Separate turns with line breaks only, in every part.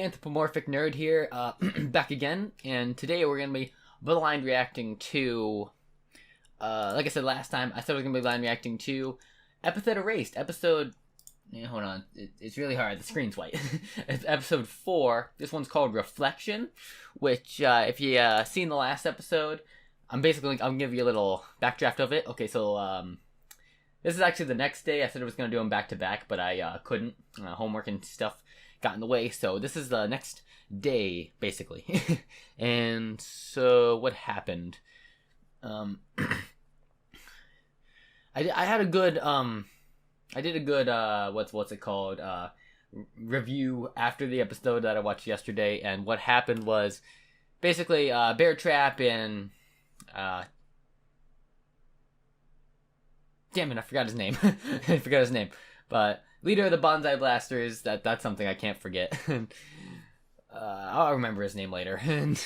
Anthropomorphic Nerd here, back again, and today we're going to be blind reacting to, like I said last time, I said I was going to be blind reacting to Epithet Erased, episode, hold on, it's really hard, the screen's white, it's episode 4, this one's called Reflection, which, if you, seen the last episode, I'm going to give you a little backdraft of it. Okay, so, this is actually the next day. I said I was going to do them back to back, but I couldn't. Homework and stuff got in the way, so this is the next day, basically. And so, what happened? I had a good, I did a good, what's it called, review after the episode that I watched yesterday, and what happened was, basically, Bear Trap and, damn it, I forgot his name. I forgot his name. But leader of the Bonsai Blasters, that's something I can't forget. I'll remember his name later. And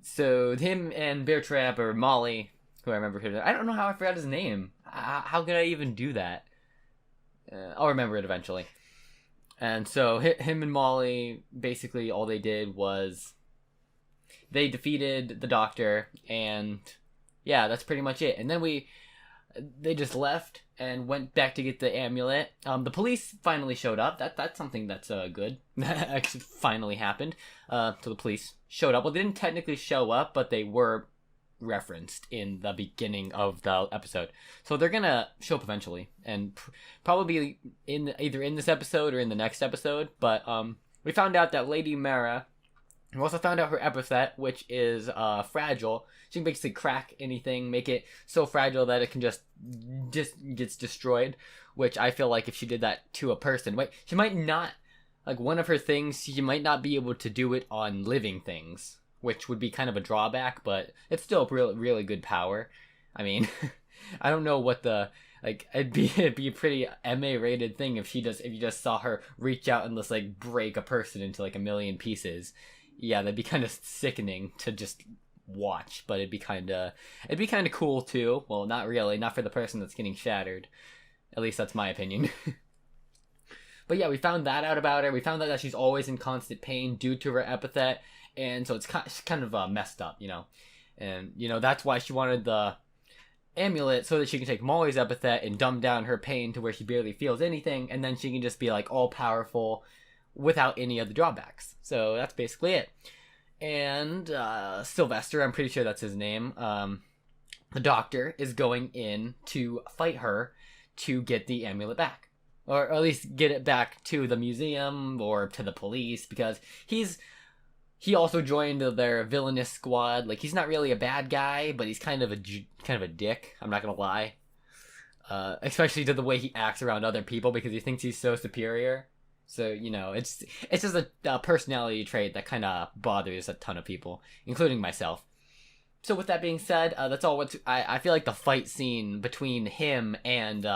so him and Bear Trap, or Molly, who I remember him. I don't know how I forgot his name. How could I even do that? I'll remember it eventually. And so him and Molly, basically all they did was they defeated the Doctor, and yeah, that's pretty much it. And then they just left and went back to get the amulet. The police finally showed up. That's something that's good. That actually finally happened. So the police showed up. Well, they didn't technically show up, but they were referenced in the beginning of the episode. So they're gonna show up eventually, and probably either in this episode or in the next episode. But we found out that Lady Mera. We also found out her epithet, which is fragile. She can basically crack anything, make it so fragile that it can just gets destroyed. Which I feel like if she did that to a person, she might not, like one of her things, she might not be able to do it on living things, which would be kind of a drawback, but it's still really, really good power. I mean, I don't know what the, like, it'd be a pretty MA rated thing if you just saw her reach out and just like break a person into like a million pieces. Yeah, that'd be kind of sickening to just watch, but it'd be kind of cool too. Well, not really, not for the person that's getting shattered. At least that's my opinion. But yeah, we found that out about her. We found out that she's always in constant pain due to her epithet, and so it's kind of messed up, you know. And you know that's why she wanted the amulet, so that she can take Molly's epithet and dumb down her pain to where she barely feels anything, and then she can just be like all powerful without any of the drawbacks. So that's basically it. And Sylvester, I'm pretty sure that's his name, the Doctor is going in to fight her to get the amulet back, or at least get it back to the museum or to the police, because he also joined their villainous squad. Like, he's not really a bad guy, but he's kind of a dick, I'm not gonna lie, especially to the way he acts around other people, because he thinks he's so superior. So, you know, it's just a personality trait that kind of bothers a ton of people, including myself. So with that being said, that's all. I feel like the fight scene between him and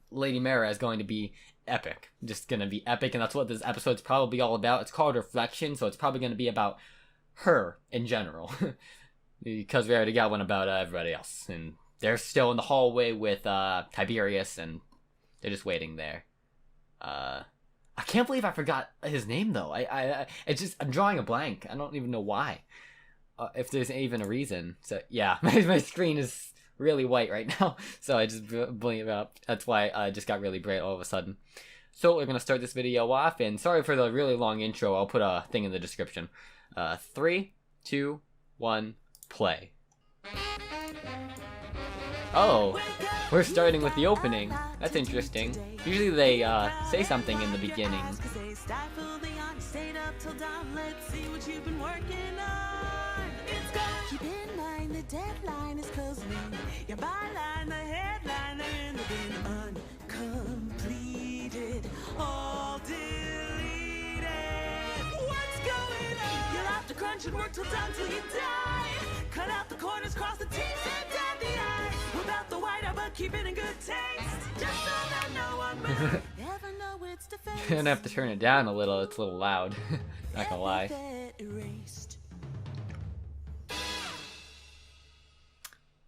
Lady Mera is going to be epic. Just going to be epic, and that's what this episode's probably all about. It's called Reflection, so it's probably going to be about her in general. Because we already got one about everybody else. And they're still in the hallway with Tiberius, and they're just waiting there. I can't believe I forgot his name though. I'm drawing a blank. I don't even know why. If there's even a reason. So yeah, my screen is really white right now. So I just blew it up. That's why I just got really bright all of a sudden. So we're gonna start this video off, and sorry for the really long intro. I'll put a thing in the description. 3, 2, 1, play. Oh, we're starting with the opening. That's interesting. Usually they say something in the beginning.
Keep in mind the deadline is closing. Your byline, the headline, they're in the bin. Uncompleted, all deleted. What's going on? You'll have to crunch and work till dawn till you die. Cut out the corners, cross the T's and dot the I's. Without the white, but keep it in good taste. Just so that no one will ever know it's defaced.
You're gonna have to turn it down a little. It's a little loud. Not gonna lie.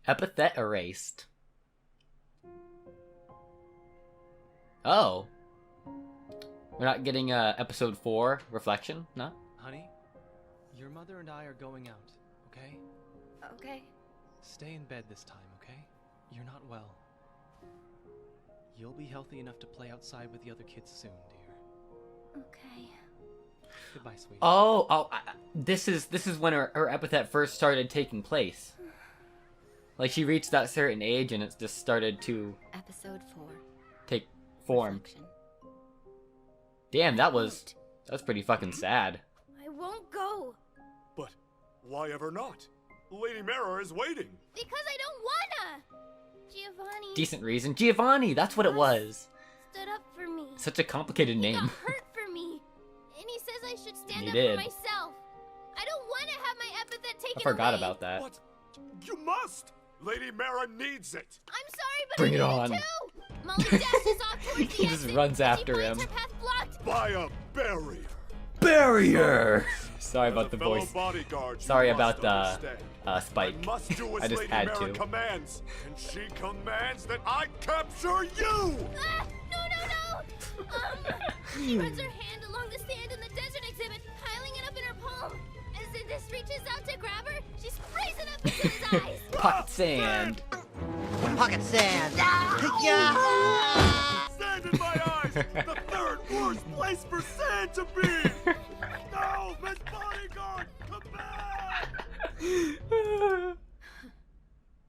Epithet Erased. Oh. We're not getting episode 4 reflection, no?
Honey, your mother and I are going out, okay?
Okay.
Stay in bed this time, okay? You're not well. You'll be healthy enough to play outside with the other kids soon, dear.
Okay.
Goodbye, sweetie.
This is when her epithet first started taking place. Like, she reached that certain age and it just started to
Episode 4.
take form.
Reflection.
Damn, that was pretty fucking sad.
I won't go.
But why ever not? Lady Mera is waiting.
Because I don't wanna. Giovanni
Decent reason. Giovanni, that's what it was.
stood up for me.
Such a complicated
He
name.
got hurt for me. And he says I should stand
He
up
did.
for myself. I don't want to have my epithet taken
I forgot
away.
about that.
But you must. Lady Mera needs it.
I'm sorry, but
Bring
I
it
need
on.
Too. Molly dashes off towards the
He just
exit,
runs
and
after
she finds
him.
her path blocked.
By a barrier.
Barrier! Sorry
As
about
a
the
fellow
voice.
bodyguard, you
Sorry
must
about
understand.
Spike.
I must do as
I just
Lady
had
Mera
to.
commands, and she commands that I capture you.
Ah, no. She runs her hand along the sand in the desert exhibit, piling it up in her palm. As Zindis reaches out to grab her, she sprays it up into his eyes.
Pocket sand.
Pocket sand.
Sand in my eyes. The third worst place for sand to be. No, Miss Bodyguard, come back.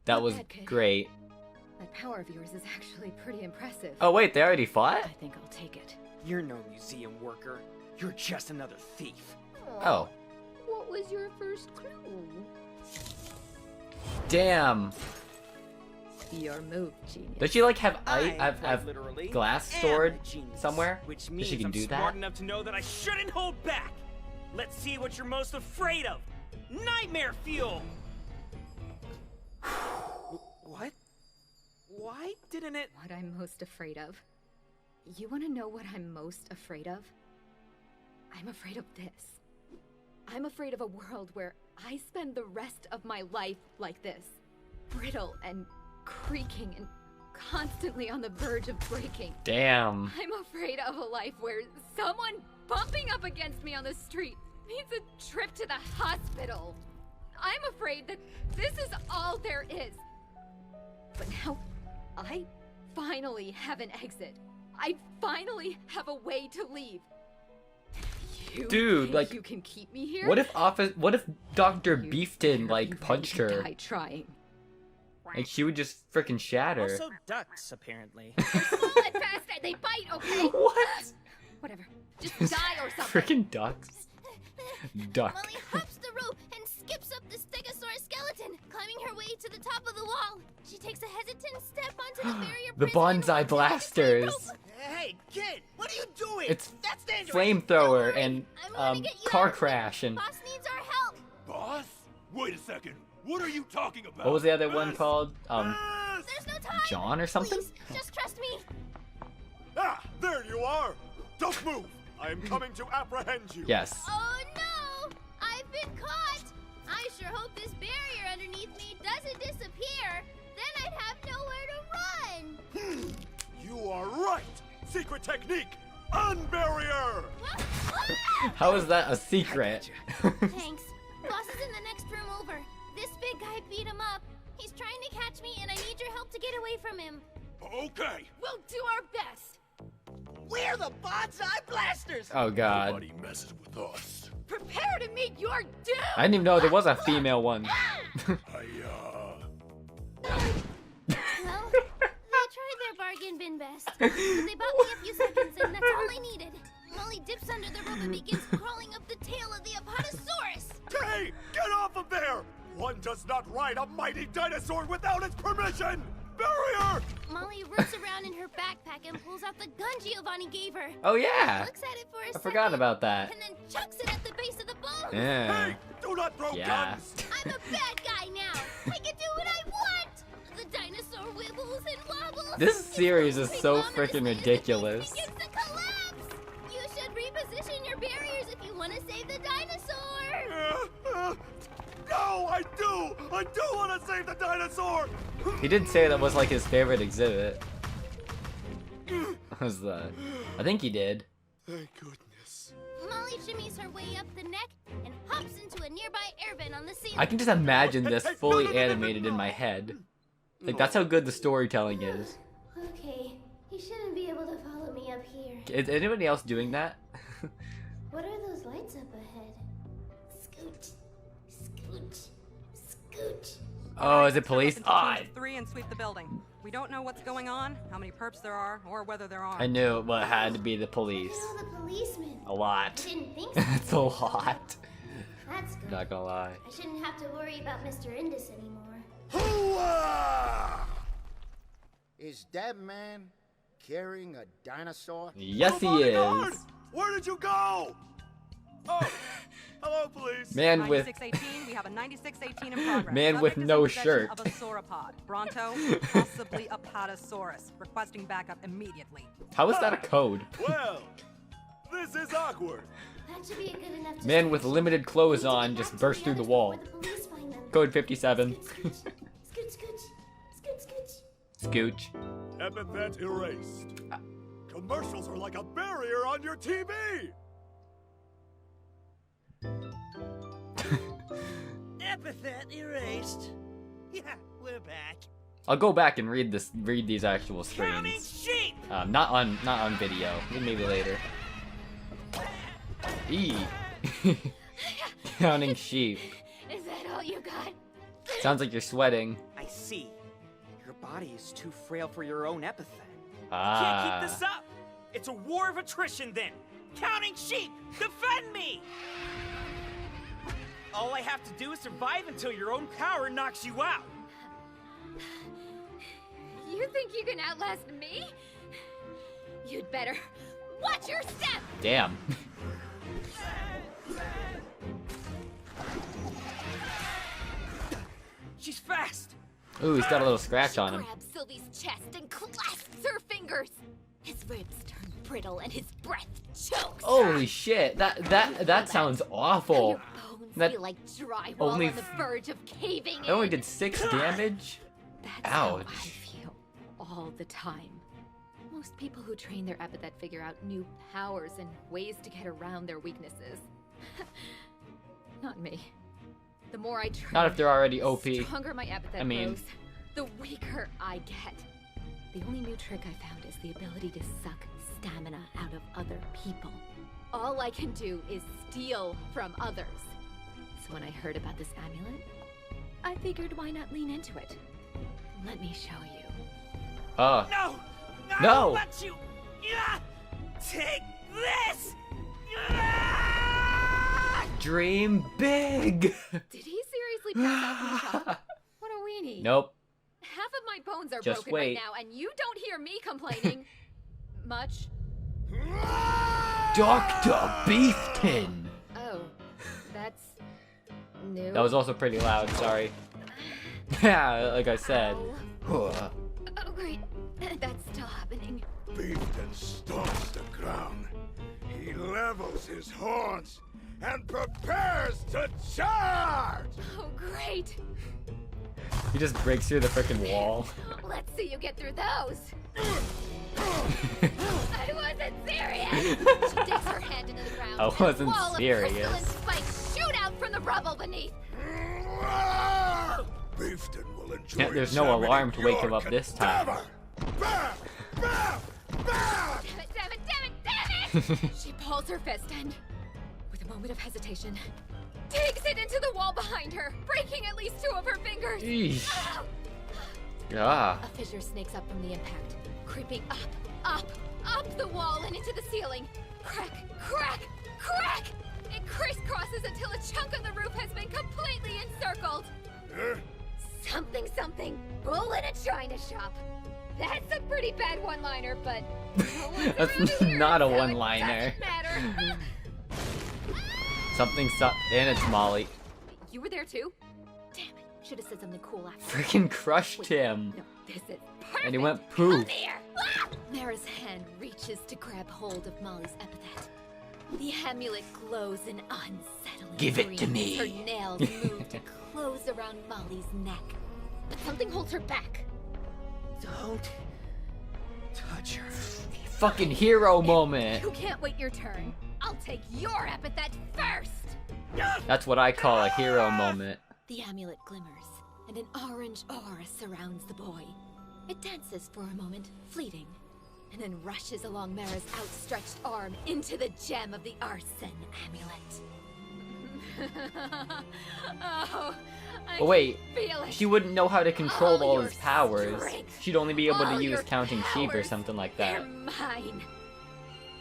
That was
bad, kid.
great.
That power of yours is actually pretty impressive.
Oh wait, they already fought?
I think I'll take it.
You're no museum worker. You're just another thief.
Oh.
What was your first clue?
Damn.
Your move, genius.
Does she like have
I
have
literally
glass
am
stored
a genius,
somewhere?
which
That
means
she can
I'm
do
smart
that?
enough to know that I shouldn't hold back. Let's see what you're most afraid of. Nightmare fuel. What? Why didn't it?
What I'm most afraid of. You want to know what I'm most afraid of? I'm afraid of this. I'm afraid of a world where I spend the rest of my life like this. Brittle and creaking and constantly on the verge of breaking.
Damn.
I'm afraid of a life where someone bumping up against me on the street means a trip to the hospital. I'm afraid that this is all there is. But now, I finally have an exit. I finally have a way to leave. You
Dude,
think
like,
you can keep me here?
What if Dr.
You
Beefton
better be
like
ready
punched
to
her?
die trying.
Like she would just freaking shatter.
Also ducks, apparently.
Small and fast, and they bite, okay?
What?
Whatever. Just die or something.
Freaking ducks. Duck.
Molly hops the rope and skips up the stegosaurus skeleton, climbing her way to the top of the wall. She takes a hesitant step onto the barrier.
The
prison and
bonsai
holds
blasters.
onto the rope.
Hey, kid, what are you doing?
It's
That's dangerous.
flamethrower
Don't
and
worry, I'm gonna get you
car
out of here.
crash and
Boss needs our help.
Boss? Wait a second. What are you talking about?
what was the other one
Miss?
called?
Miss!
There's no time.
John or something?
Please, just trust me.
Ah, there you are. Don't move. I am coming to apprehend you.
Yes.
Oh no! I've been caught. I sure hope this barrier underneath me doesn't disappear. Then I'd have nowhere to run.
You are right. Secret technique. Unbarrier.
How is that a secret?
Thanks. Boss is in the next room over. This big guy beat him up. He's trying to catch me, and I need your help to get away from him.
Okay.
We'll do our best.
We're the bonsai blasters.
Oh god.
Nobody messes with us.
Prepare to meet your doom.
I didn't even know there was a female one.
Well, they tried their bargain bin best. But they bought me a few seconds, and that's all I needed. Molly dips under the rope and begins crawling up the tail of the Apatosaurus.
Hey, get off of there! One does not ride a mighty dinosaur without its permission! Barrier!
Molly roots around in her backpack and pulls out the gun Giovanni gave her.
Oh yeah.
Looks at it for a
I
second,
forgot about that.
and then chucks it at the base of the bone.
Yeah.
Hey, do not throw
Yeah.
guns!
I'm a bad guy now. I can do what I want. The dinosaur wibbles and wobbles.
This
It
series
grows
is so
ominously
freaking
as the base
ridiculous.
begins to collapse. You should reposition your barriers if you want to save the dinosaur.
No, I do! I do want to save the dinosaur!
He did say that was like his favorite exhibit. Was the? I think he did.
Thank goodness.
Molly shimmies her way up the neck and hops into a nearby air vent on the ceiling.
I can just imagine this
Hey,
fully
no.
animated in my head. Like, that's how good the storytelling is.
Okay, he shouldn't be able to follow me up here.
Is anybody else doing that?
What are those lights up ahead? Scoot, scoot, scoot.
Oh, is it police?
Until
Ah,
change of 3 and sweep the building. We don't know what's going on, how many perps there are, or whether there are.
I knew it had to be the police.
Look at all the policemen.
A lot.
I didn't think so.
That's a lot.
That's good.
Not gonna lie.
I shouldn't have to worry about Mr. Indus anymore.
Hooah!
Is that man carrying a dinosaur?
Yes, he
bodyguard!
is.
Where did you go? Oh, hello, police.
Man with
9618, we have a 9618 in progress.
Man with
Subject is
no
in possession
shirt.
Of a sauropod. Bronto, possibly a potosaurus. Requesting backup immediately.
how is that a code?
Well, this is awkward.
That should be a good enough.
Man with limited clothes on just burst through the wall. Code 57.
Scoot, scoot, scoot, scoot.
Scooch.
Epithet erased. Commercials are like a barrier on your TV.
Epithet erased. Yeah, we're back.
I'll go back and read these actual
Counting
screens.
sheep.
Not on video. Maybe later. E. Counting sheep.
Is that all you got?
Sounds like you're sweating.
I see. Your body is too frail for your own epithet. Can't
Ah.
keep this up. It's a war of attrition then. Counting sheep, defend me. All I have to do is survive until your own power knocks you out.
You think you can outlast me? You'd better watch your step!
Damn.
She's fast.
Ooh, he's got a little scratch on him.
Grabs Sylvie's chest and clasps her fingers. His ribs turn brittle and his breath chokes.
Holy shit! That sounds awful.
Your bones
That
feel like drywall
only
on the verge of caving
I only
in.
did 6 damage.
That's how I
Ouch.
feel all the time. Most people who train their epithet figure out new powers and ways to get around their weaknesses. Not me. The more I train,
Not if they're already
the
OP.
stronger my epithet
I mean-
grows, the weaker I get. The only new trick I found is the ability to suck stamina out of other people. All I can do is steal from others. So when I heard about this amulet, I figured why not lean into it? Let me show you.
Oh.
No! I
No!
won't let you! Yeah! Take this! Yeah!
Dream big.
Did he seriously pass out from shock? What a weenie.
Nope.
Half of my bones are
Just
broken
wait.
right now, and you don't hear me complaining much.
Dr. Beefton.
Oh, that's new.
That was also pretty loud, sorry. Yeah, like I said.
Oh, great. That's still happening.
Beefton stomps the ground. He levels his horns and prepares to charge!
Oh, great.
He just breaks through the freaking wall.
Let's see you get through those. I wasn't serious. She digs her hand into the ground.
I
and a
wasn't
wall
serious.
of crystalline spikes shoot out from the rubble beneath.
Beefton will enjoy
Yeah, there's no
examining
alarm to wake
your
him up this time.
cadaver. Bam! Bam! Bam!
Damn it, damn it, damn it, damn it! She pulls her fist and, with a moment of hesitation, digs it into the wall behind her, breaking at least 2 of her fingers.
Eesh.
Ah!
Ah.
A fissure snakes up from the impact, creeping up the wall and into the ceiling. Crack, crack, crack! It crisscrosses until a chunk of the roof has been completely encircled. Something, something, bull in a china shop. That's a pretty bad one-liner, but no one's
That's
around here,
not a
so it
one-liner.
doesn't matter.
Something and it's Molly.
You were there too? Damn it, should have said something cool after.
Freaking crushed him.
No, this is perfect.
And he went
Come
poof.
here. Ah! Mera's hand reaches to grab hold of Molly's epithet. The amulet glows an unsettling
Give it
green
to me.
as her nails move to close around Molly's neck. But something holds her back.
Don't touch her.
Fucking hero moment.
You can't wait your turn. I'll take your epithet first.
That's what I call a hero moment.
The amulet glimmers, and an orange aura surrounds the boy. It dances for a moment, fleeting, and then rushes along Mera's outstretched arm into the gem of the arson amulet.
Oh, I
But wait,
can feel it.
she wouldn't know how to control all
your
his powers.
strength,
She'd only be able to
all
use
your
counting sheep or
powers,
something like
they're
that.
mine.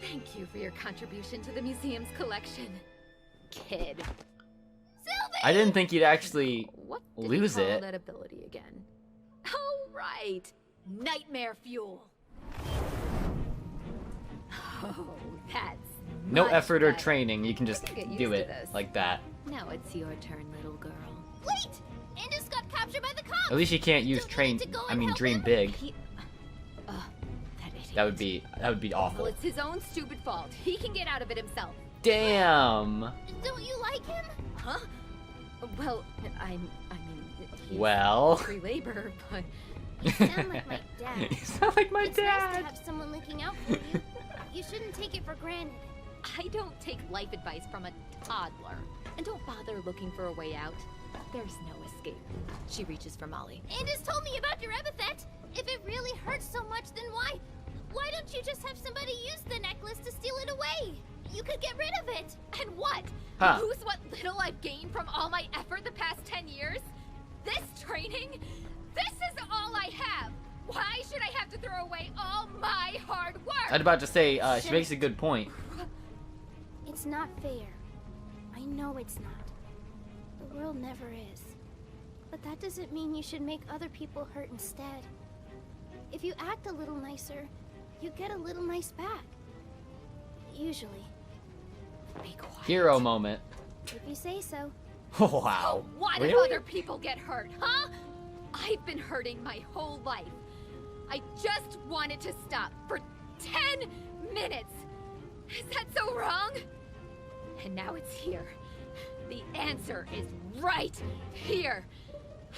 Thank you for your contribution to the museum's collection, kid.
Sylvie!
I didn't think you'd actually
What did
lose
you call
it.
that ability again? Oh, right. Nightmare fuel. Oh, that's
No
much
effort or
better.
training, you can just
I can get
do
used to
it
this.
like that.
Now it's your turn, little girl.
Wait! Andus got captured by the cops!
At least you can't use
Don't we need
train.
to go
I
and
mean,
help
dream
him?
big.
That idiot.
That would be
Well,
awful.
it's his own stupid fault. He can get out of it himself.
Damn.
Don't you like him?
Huh? Well, I mean, he's
Well.
free labor, but
You sound like my dad.
You sound like my
It's nice
dad.
to have someone looking out for you. You shouldn't take it for granted.
I don't take life advice from a toddler. And don't bother looking for a way out. There's no escape. She reaches for Molly.
Andus told me about your epithet. If it really hurts so much, then why don't you just have somebody use the necklace to steal it away? You could get rid of it.
And what?
Huh.
Lose what little I've gained from all my effort the past 10 years? This training? This is all I have. Why should I have to throw away all my hard work?
I was about to say, she makes a good point.
It's not fair. I know it's not. The world never is. But that doesn't mean you should make other people hurt instead. If you act a little nicer, you get a little nice back. Usually.
Be quiet.
Hero moment.
If you say so.
Wow.
So what if
Really?
other people get hurt, huh? I've been hurting my whole life. I just wanted to stop for 10 minutes. Is that so wrong? And now it's here. The answer is right here.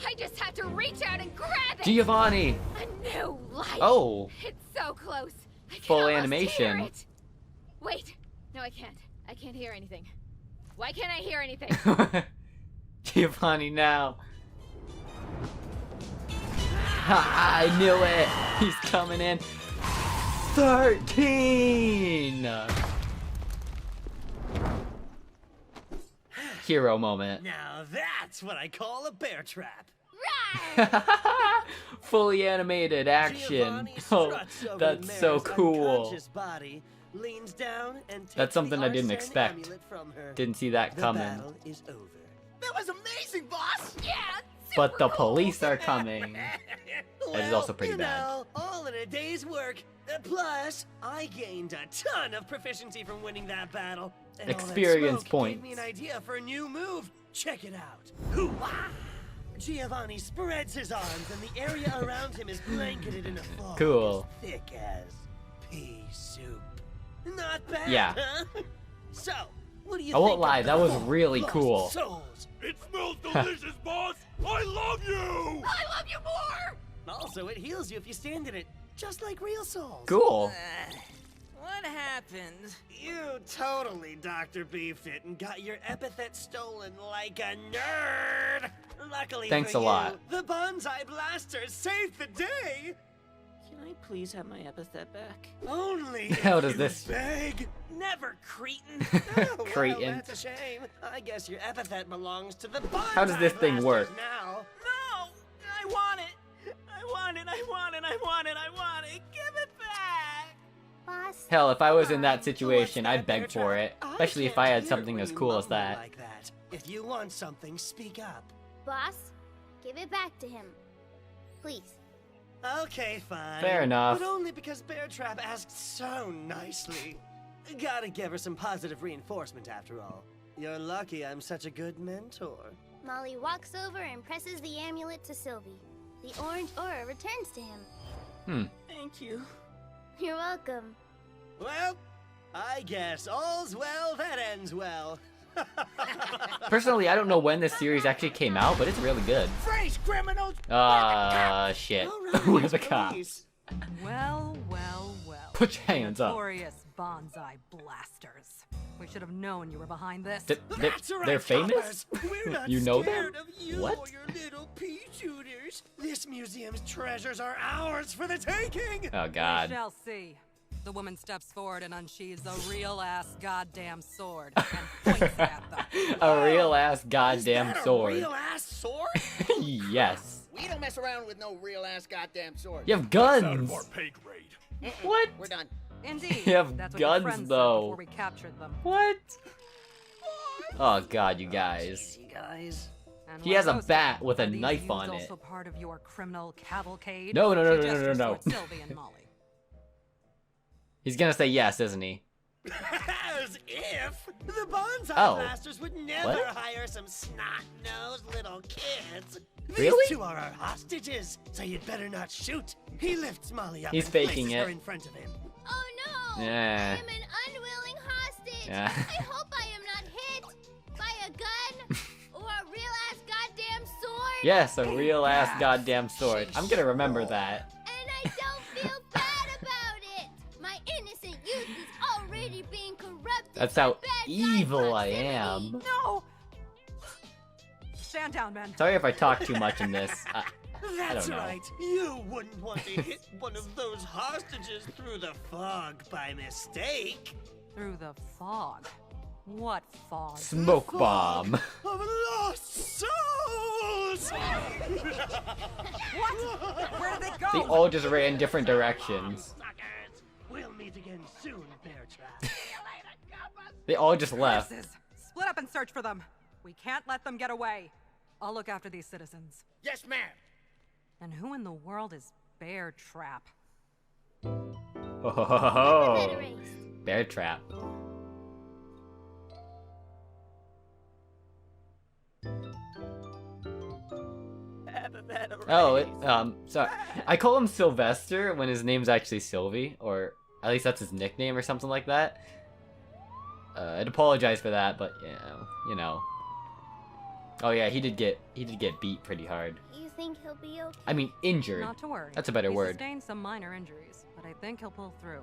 I just have to reach out and grab it.
Giovanni.
A new life.
Oh.
It's so close. I can
Full
almost
animation.
hear it. Wait. No, I can't. I can't hear anything. Why can't I hear anything?
Giovanni now. Ha, I knew it. He's coming in. 13. Hero moment.
Now that's what I call a bear trap.
Fully animated action.
Giovanni
Oh,
struts over
that's
Mera's
so cool.
unconscious body, leans down and takes
That's something
the
I didn't
Arsene
expect.
amulet from her.
Didn't see that
The
coming.
battle is over.
That was amazing, boss!
Yeah,
But the
super cool.
police are coming. That is also pretty
you
bad.
know, all in a day's work. Plus, I gained a ton of proficiency from winning that battle. And all that
Experience
smoke
points.
gave me an idea for a new move. Check it out. Hoo-wah! Giovanni spreads his arms, and the area around him is blanketed in a fog
Cool.
as thick as pea soup. Not bad,
Yeah.
huh? So, what do you
I won't
think
lie,
of
that
the
was
4
really
lost
cool.
Souls?
It smells delicious, boss! I love you!
I love you more.
Also, it heals you if you stand in it, just like real souls.
Cool.
What happened?
You totally Dr. Beefed it and got your epithet stolen like a nerd! Luckily
Thanks
for
a
you,
lot.
the Bonsai Blaster saved the day! Can I please have my epithet back? Only
How
if
does
you
this-
beg!
Never, cretin.
Oh, well,
Cretin.
that's a shame. I guess your epithet belongs to the Bonsai
How does this thing
Blasters
work?
now.
No! I want it! I want it! I want it! I want it! I want it! Give it back!
Boss.
Hell, if I was in that
What's
situation,
that,
I'd beg
bear
for
trap?
it. Especially if I
can't
had
hear
something
when
as
you
cool as
mumble
that.
Like that. If you want something, speak up.
Boss, give it back to him. Please.
Okay, fine.
Fair enough.
But only because Bear Trap asked so nicely. Gotta give her some positive reinforcement after all. You're lucky I'm such a good mentor.
Molly walks over and presses the amulet to Sylvie. The orange aura returns to him.
Thank you.
You're welcome.
Well, I guess all's well that ends well.
Personally, I don't know when this series actually came out, but it's really good.
Freeze, criminals!
Shit.
All right,
Where's the
police.
cops?
Well, well, well.
Put your hands up.
Notorious bonsai blasters. We should have known you were behind this.
That's right,
They're famous?
coppers. We're not
You know them?
scared of you
What?
or your little pea shooters. This museum's treasures are ours for the taking.
Oh
We
god.
shall see. The woman steps forward and unsheathes a real-ass goddamn sword and points at them.
A real ass
Is
goddamn
that a
sword.
real-ass sword?
Yes.
We don't mess around with no real ass goddamn sword.
You have
Out of
guns.
our pay grade.
What?
We're done.
Indeed.
You have
That's what
guns,
your friends
though.
said before we captured them.
What? Oh god, you guys.
You guys.
And
He
what
has a
goes
bat
on?
with a
Are these
knife
youths
on it.
Also part of your criminal cavalcade?
No, no, no,
She
no, no,
gestures
no.
towards Sylvie and Molly.
He's gonna say yes, isn't he?
As if the bonsai
Oh.
blasters would never
What?
hire some snot-nosed little kids.
Really?
These two are our hostages, so you'd better not shoot. He lifts Molly up
He's
and
faking
places her
it.
in front of him.
Oh no!
Yeah.
I am an unwilling hostage.
Yeah.
I hope I am not hit by a gun or a real ass goddamn sword.
Yes, a real ass goddamn sword. I'm gonna remember that.
And I don't feel bad about it. My innocent youth is already being corrupted.
That's
by
how
bad guy
evil I
proximity.
am.
No! Stand down, men.
Sorry if I talk too much in this.
That's
don't know.
right. You wouldn't want to hit one of those hostages through the fog by mistake.
Through the fog. What fog?
Smoke bomb.
Of lost souls!
What? Where did they go?
They all just ran different directions.
Suckers! We'll meet again soon, Bear Trap.
They all just left.
Curses. Split up and search for them. We can't let them get away. I'll look after these citizens.
Yes, ma'am.
And who in the world is Bear Trap?
Oh,
Epithet erased.
bear trap. Oh, sorry. I call him Sylvester when his name's actually Sylvie, or at least that's his nickname or something like that. I'd apologize for that, but you know. Oh yeah, he did get beat pretty hard.
You think he'll be okay?
I mean, injured.
Not to worry.
That's a better
he
word.
sustained some minor injuries, but I think he'll pull through.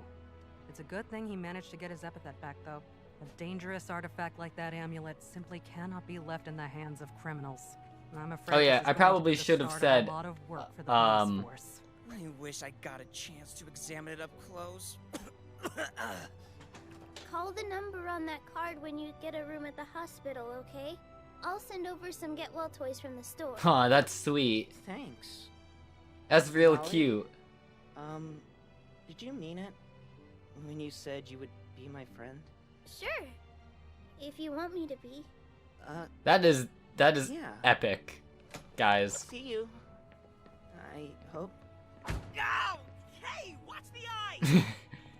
It's a good thing he managed to get his epithet back, though. A dangerous artifact like that amulet simply cannot be left in the hands of criminals. I'm afraid
Oh
this
yeah,
is
I
going to
probably
be the
should have
start
said,
of a lot of work for the police force.
I wish I got a chance to examine it up close.
Call the number on that card when you get a room at the hospital, okay? I'll send over some get well toys from the store.
Huh, that's sweet.
Thanks.
That's real
Molly?
cute.
Did you mean it? When you said you would be my friend?
Sure. If you want me to be.
That is
Yeah.
epic, guys.
See you. I hope.
Ow! Hey, watch the eye!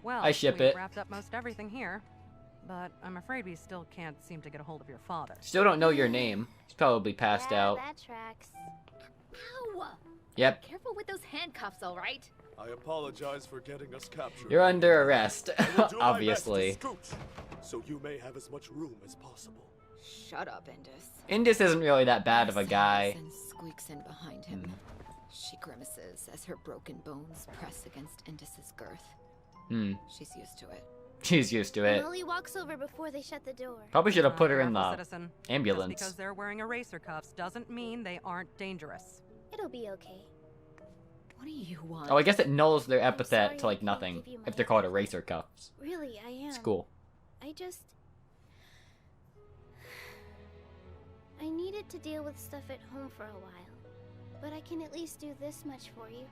Well,
I ship
we've
it.
wrapped up most everything here, but I'm afraid we still can't seem to get a hold of your father.
Still don't know your name. He's probably passed
Yeah,
out.
that tracks.
Ow!
Yep,
Careful with those handcuffs, all right?
I apologize for getting us captured.
you're under arrest,
I will do my
obviously.
best to scooch, so you may have as much room as possible.
Shut up, Indus.
Indus isn't really that bad of a guy.
And squeaks in behind him. She grimaces as her broken bones press against Indus's girth. She's used to it.
She's used to it.
Molly walks over before they shut the door.
Probably should have put her in
Careful,
the
citizen.
ambulance.
Just because they're wearing eraser cuffs doesn't mean they aren't dangerous.
It'll be okay.
What do you want?
Oh, I guess it nulls their
I'm
epithet
sorry
to
I
like
can't
nothing
give you my
if they're called
epithet.
eraser cuffs.
Really, I am.
It's cool.
I needed to deal with stuff at home for a while, but I can at least do this much for you.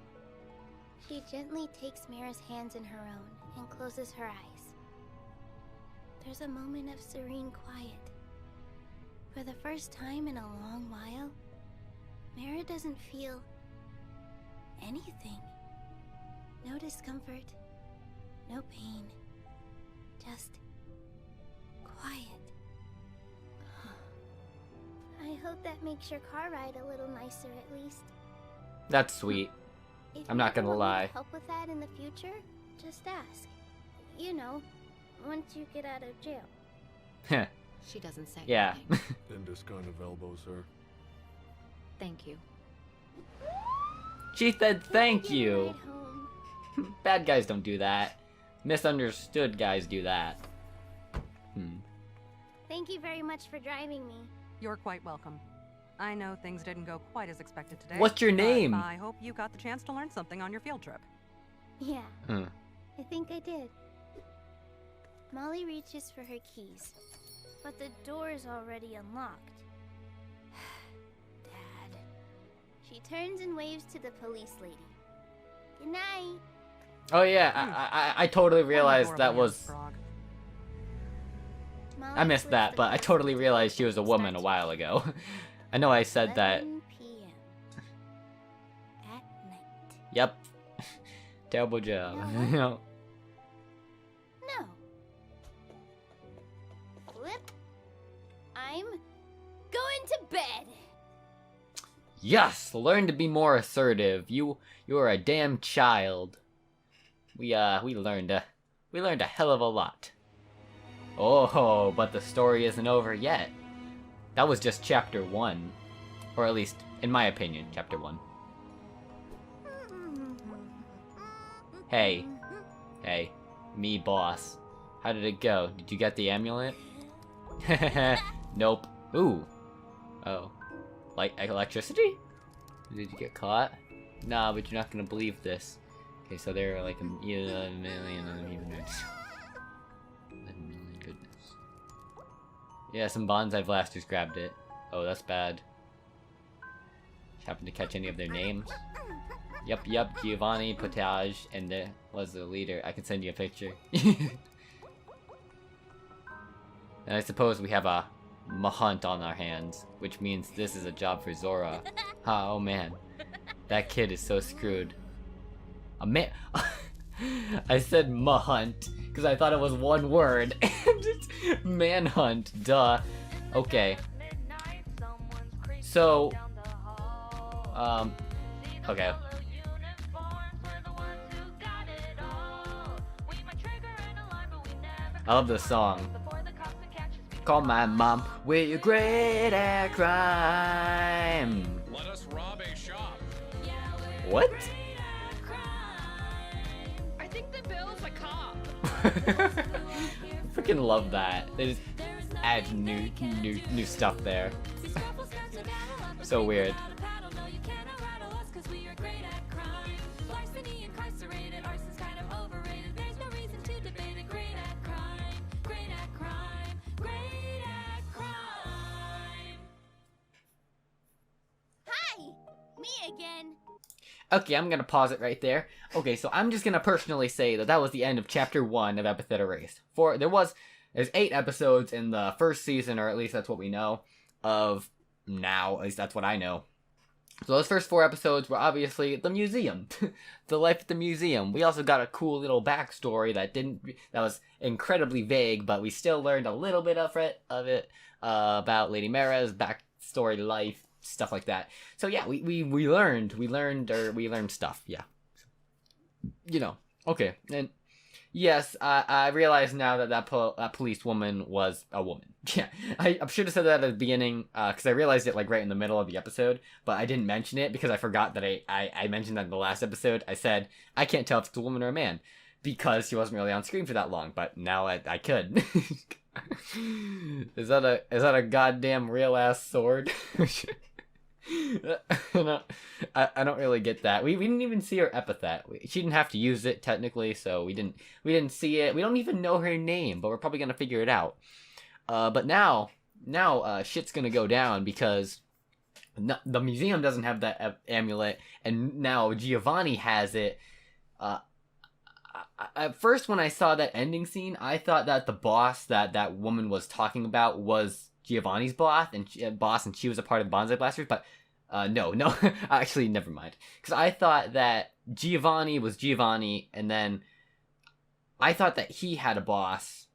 She gently takes Mera's hands in her own and closes her eyes. There's a moment of serene quiet. For the first time in a long while, Mera doesn't feel anything. No discomfort, no pain, just quiet. I hope that makes your car ride a little nicer at least.
That's sweet.
If
I'm
you
not
ever
gonna
want me to
lie.
help with that in the future, just ask. You know, once you get out of jail.
Heh.
She doesn't say
Yeah.
anything.
In this kind of elbow, sir.
Thank you.
She said thank
Get a
you.
ride home.
Bad guys don't do that. Misunderstood guys do that.
Thank you very much for driving me.
You're quite welcome. I know things didn't go quite as expected today.
What's your
but
name?
I hope you got the chance to learn something on your field trip.
Yeah,
Hmm.
I think I did. Molly reaches for her keys, but the door is already unlocked. Dad. She turns and waves to the police lady. Good night.
Oh yeah, I totally realized that
Adorable young
was...
frog.
Molly
I missed
flips
that,
the
but I
glass
totally
window
realized she was a
and
woman a
starts
while ago. I know I said that.
11 p.m. at night.
Yep. Terrible job.
No.
You know.
No. Flip. I'm going to bed.
Yes, learn to be more assertive. You are a damn child. We learned a hell of a lot. Oh, but the story isn't over yet. That was just chapter 1. Or at least, in my opinion, chapter 1. Hey. Hey. Me, boss. How did it go? Did you get the amulet? Nope. Ooh. Oh. Like electricity? Did you get caught? Nah, but you're not gonna believe this. Okay, so there are like a million units. 11 million, goodness. Yeah, some bonsai blasters grabbed it. Oh, that's bad. Happened to catch any of their names? Yep, Giovanni, Potage, and the was the leader. I can send you a picture. And I suppose we have a hunt on our hands, which means this is a job for Zora. Oh man, that kid is so screwed. A man. I said hunt because I thought it was one word. Manhunt, duh. Okay. So, okay. I love this song. Call my mom. We're great at crime.
Let us rob a shop.
What?
I think the bill's a cop.
Freaking love that. They just add new stuff there. So weird.
Me again.
Okay, I'm gonna pause it right there. Okay, so I'm just gonna personally say that that was the end of chapter 1 of Epithet Erased. There's 8 episodes in the first season, or at least that's what we know of now. At least that's what I know. So those first 4 episodes were obviously the museum, the life at the museum. We also got a cool little backstory that was incredibly vague, but we still learned a little bit of it about Lady Mera's backstory, life, stuff like that. So yeah, we learned stuff. Yeah, you know. Okay, and yes, I realize now that police woman was a woman. Yeah, I should have said that at the beginning, because I realized it like right in the middle of the episode, but I didn't mention it because I forgot that I mentioned that in the last episode. I said I can't tell if it's a woman or a man because she wasn't really on screen for that long, but now I could. Is that a goddamn real ass sword? I don't really get that. We didn't even see her epithet. She didn't have to use it technically, so we didn't see it. We don't even know her name, but we're probably gonna figure it out. But now shit's gonna go down because the museum doesn't have that amulet, and now Giovanni has it. At first, when I saw that ending scene, I thought that the boss that woman was talking about was Giovanni's boss, and she was a part of the Bonsai Blasters, but no, actually, never mind. Because I thought that Giovanni was Giovanni, and then I thought that he had a boss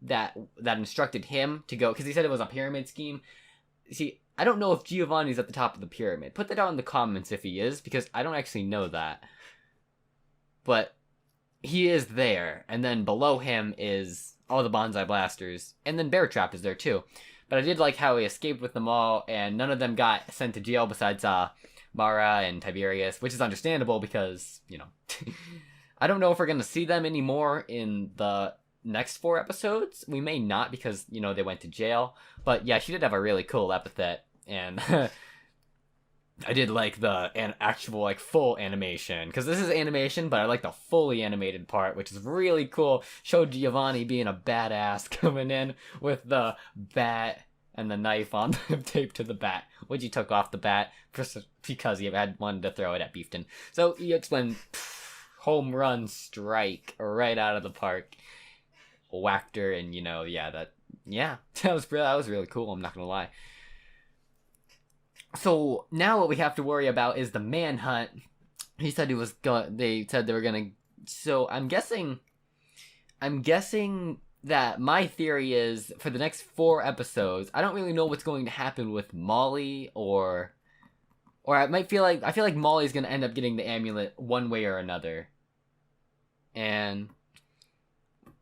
that instructed him to go, because he said it was a pyramid scheme. See, I don't know if Giovanni's at the top of the pyramid. Put that down in the comments if he is, because I don't actually know that. But he is there, and then below him is all the Bonsai Blasters, and then Bear Trap is there too. But I did like how he escaped with them all, and none of them got sent to jail besides Mara and Tiberius, which is understandable because, you know. I don't know if we're going to see them anymore in the next 4 episodes. We may not because, you know, they went to jail. But yeah, she did have a really cool epithet. And I did like the actual, like, full animation. Because this is animation, but I like the fully animated part, which is really cool. Showed Giovanni being a badass coming in with the bat and the knife on taped to the bat, which he took off the bat because he had wanted to throw it at Beefton. So he explained, home run strike right out of the park. Whacked her, and you know, that was really cool. I'm not gonna lie. So now what we have to worry about is the manhunt. He said they said they were gonna. So I'm guessing that my theory is for the next 4 episodes, I don't really know what's going to happen with Molly or I feel like Molly's gonna end up getting the amulet one way or another. And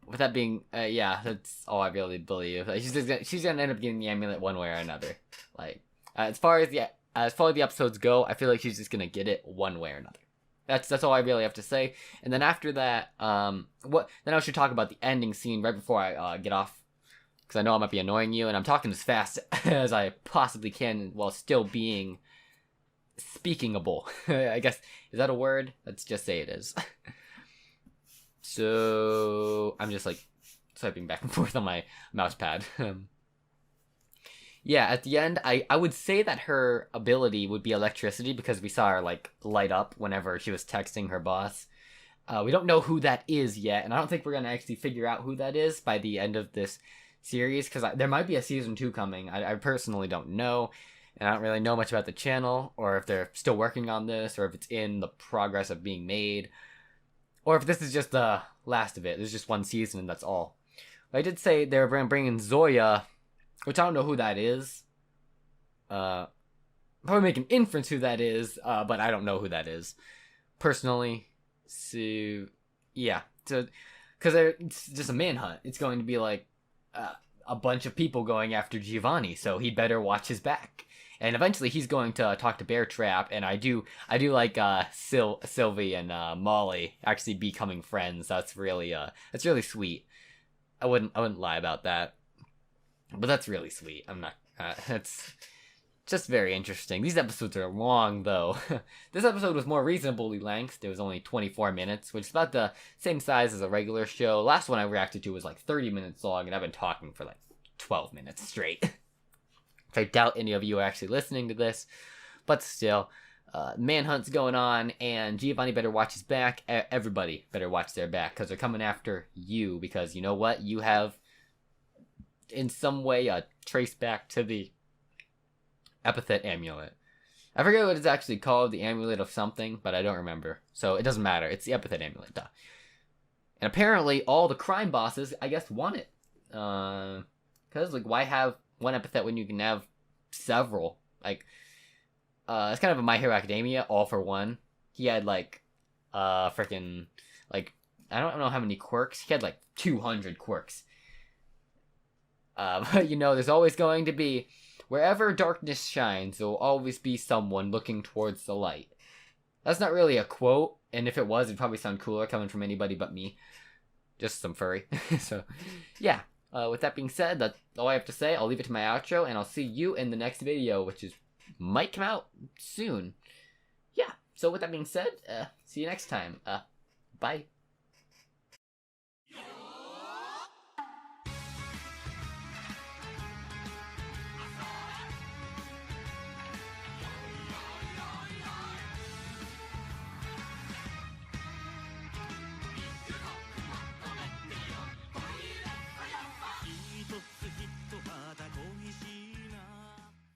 with that being, that's all I really believe. Like, she's gonna end up getting the amulet one way or another. Like, as far as the episodes go, I feel like she's just gonna get it one way or another. That's all I really have to say. And then after that, then I should talk about the ending scene right before I get off, because I know I might be annoying you, and I'm talking as fast as I possibly can while still being speakingable. I guess, is that a word? Let's just say it is. So I'm just like swiping back and forth on my mouse pad. Yeah, at the end, I would say that her ability would be electricity because we saw her like light up whenever she was texting her boss. We don't know who that is yet, and I don't think we're gonna actually figure out who that is by the end of this series because there might be a season 2 coming. I personally don't know, and I don't really know much about the channel or if they're still working on this or if it's in the progress of being made. Or if this is just the last of it. There's just 1 season and that's all. But I did say they were bringing Zoya, which I don't know who that is. Probably make an inference who that is, but I don't know who that is. Personally. So, yeah. Because it's just a manhunt. It's going to be like a bunch of people going after Giovanni, so he'd better watch his back. And eventually he's going to talk to Bear Trap, and I do like Sylvie and Molly actually becoming friends. That's really sweet. I wouldn't lie about that, but that's really sweet. I'm not. It's just very interesting. These episodes are long though. This episode was more reasonably length. It was only 24 minutes, which is about the same size as a regular show. Last one I reacted to was like 30 minutes long, and I've been talking for like 12 minutes straight. I doubt any of you are actually listening to this, but still, manhunt's going on, and Giovanni better watch his back. Everybody better watch their back, because they're coming after you, because you know what? You have, in some way, a trace back to the Epithet amulet. I forget what it's actually called, the amulet of something, but I don't remember, so it doesn't matter. It's the Epithet amulet, duh. And apparently, all the crime bosses, I guess, want it. Because, like, why have 1 epithet when you can have several? Like, it's kind of a My Hero Academia, all for one. He had, like, freaking, like, I don't know how many quirks. He had, like, 200 quirks. But, you know, there's always going to be, wherever darkness shines, there will always be someone looking towards the light. That's not really a quote, and if it was, it'd probably sound cooler coming from anybody but me. Just some furry. So, yeah. With that being said, that's all I have to say. I'll leave it to my outro, and I'll see you in the next video, which might come out soon. Yeah, so with that being said, see you next time. Bye.